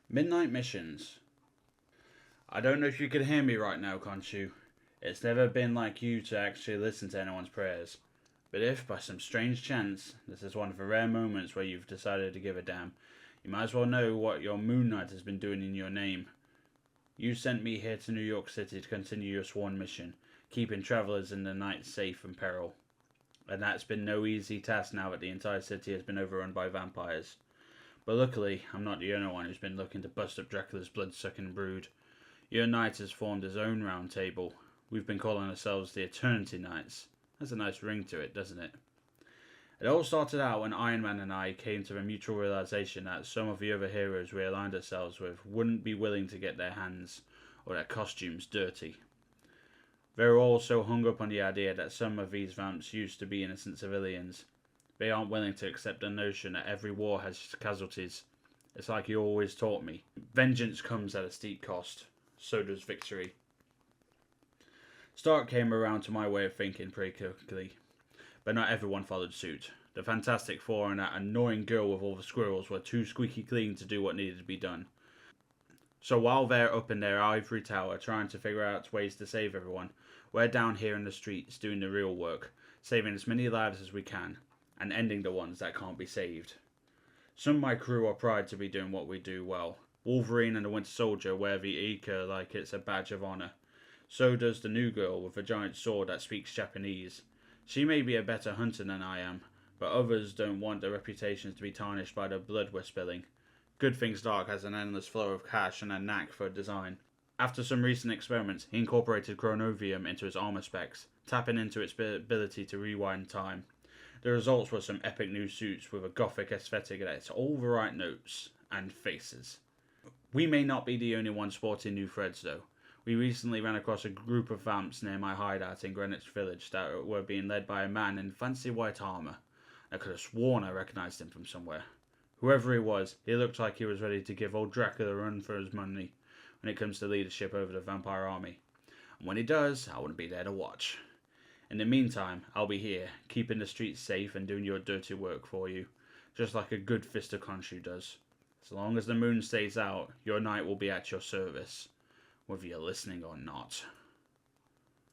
Midnight missions. I don't know if you can hear me right now, Khonshu. It's never been like you to actually listen to anyone's prayers. But if, by some strange chance, this is one of the rare moments where you've decided to give a damn, you might as well know what your Moon Knight has been doing in your name. You sent me here to New York City to continue your sworn mission, keeping travelers in the night safe from peril. And that's been no easy task now that the entire city has been overrun by vampires. But luckily, I'm not the only one who's been looking to bust up Dracula's blood-sucking brood. Your knight has formed his own round table. We've been calling ourselves the Eternity Knights. Has a nice ring to it, doesn't it? It all started out when Iron Man and I came to the mutual realization that some of the other heroes we aligned ourselves with wouldn't be willing to get their hands or their costumes dirty. They were all so hung up on the idea that some of these vamps used to be innocent civilians. They aren't willing to accept the notion that every war has casualties. It's like you always taught me. Vengeance comes at a steep cost. So does victory. Stark came around to my way of thinking pretty quickly, but not everyone followed suit. The Fantastic Four and that annoying girl with all the squirrels were too squeaky clean to do what needed to be done. So while they're up in their ivory tower trying to figure out ways to save everyone, we're down here in the streets doing the real work, saving as many lives as we can, and ending the ones that can't be saved. Some of my crew are proud to be doing what we do well. Wolverine and the Winter Soldier wear the Ika like it's a badge of honour. So does the new girl with a giant sword that speaks Japanese. She may be a better hunter than I am, but others don't want their reputations to be tarnished by the blood we're spilling. Good thing Stark has an endless flow of cash and a knack for design. After some recent experiments, he incorporated Chronovium into his armor specs, tapping into its ability to rewind time. The results were some epic new suits with a gothic aesthetic that hits all the right notes and faces. We may not be the only ones sporting new threads though. We recently ran across a group of vamps near my hideout in Greenwich Village that were being led by a man in fancy white armour. I could have sworn I recognised him from somewhere. Whoever he was, he looked like he was ready to give old Dracula a run for his money when it comes to leadership over the vampire army. And when he does, I wouldn't be there to watch. In the meantime, I'll be here, keeping the streets safe and doing your dirty work for you, just like a good fist of Khonshu does. As long as the moon stays out, your knight will be at your service, whether you're listening or not.